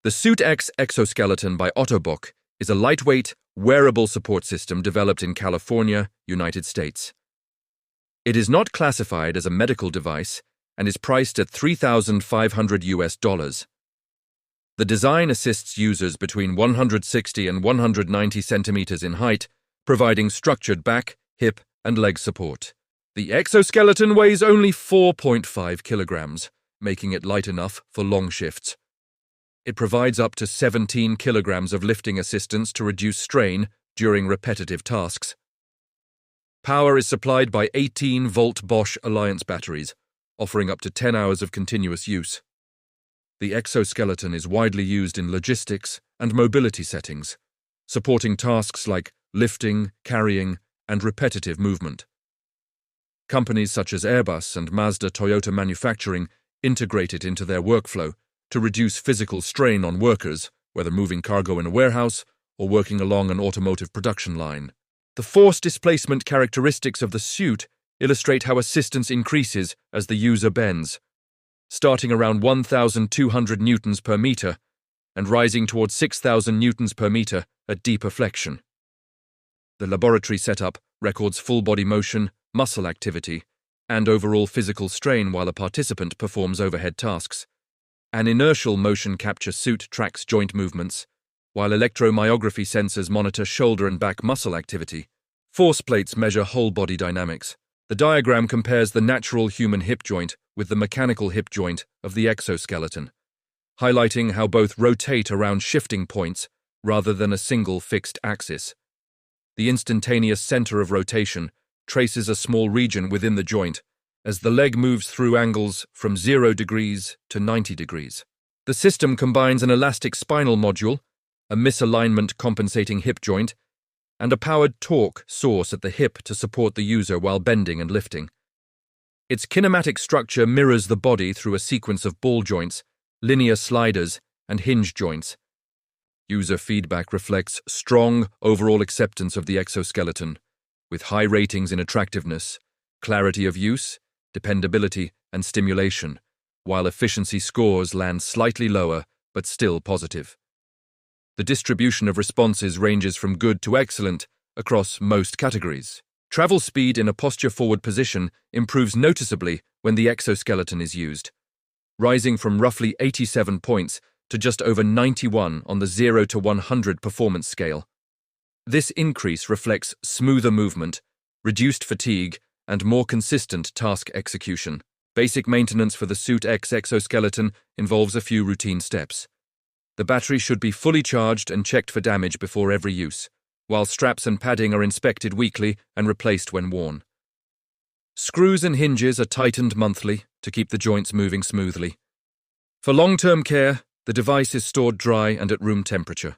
The SuitX Exoskeleton by Ottobock is a lightweight, wearable support system developed in California, United States. It is not classified as a medical device and is priced at $3,500. The design assists users between 160 and 190 centimeters in height, providing structured back, hip, and leg support. The exoskeleton weighs only 4.5 kilograms, making it light enough for long shifts. It provides up to 17 kilograms of lifting assistance to reduce strain during repetitive tasks. Power is supplied by 18-volt Bosch Alliance batteries, offering up to 10 hours of continuous use. The exoskeleton is widely used in logistics and mobility settings, supporting tasks like lifting, carrying, and repetitive movement. Companies such as Airbus and Mazda Toyota Manufacturing integrate it into their workflow to reduce physical strain on workers, whether moving cargo in a warehouse or working along an automotive production line. The force displacement characteristics of the suit illustrate how assistance increases as the user bends, starting around 1,200 newtons per meter and rising towards 6,000 newtons per meter at deeper flexion. The laboratory setup records full body motion, muscle activity, and overall physical strain while a participant performs overhead tasks. An inertial motion capture suit tracks joint movements, while electromyography sensors monitor shoulder and back muscle activity. Force plates measure whole body dynamics. The diagram compares the natural human hip joint with the mechanical hip joint of the exoskeleton, highlighting how both rotate around shifting points rather than a single fixed axis. The instantaneous center of rotation traces a small region within the joint as the leg moves through angles from 0 degrees to 90 degrees. The system combines an elastic spinal module, a misalignment compensating hip joint, and a powered torque source at the hip to support the user while bending and lifting. Its kinematic structure mirrors the body through a sequence of ball joints, linear sliders, and hinge joints. User feedback reflects strong overall acceptance of the exoskeleton, with high ratings in attractiveness, clarity of use, dependability, and stimulation, while efficiency scores land slightly lower but still positive. The distribution of responses ranges from good to excellent across most categories. Travel speed in a posture-forward position improves noticeably when the exoskeleton is used, rising from roughly 87 points to just over 91 on the 0 to 100 performance scale. This increase reflects smoother movement, reduced fatigue, and more consistent task execution. Basic maintenance for the SuitX exoskeleton involves a few routine steps. The battery should be fully charged and checked for damage before every use, while straps and padding are inspected weekly and replaced when worn. Screws and hinges are tightened monthly to keep the joints moving smoothly. For long-term care, the device is stored dry and at room temperature.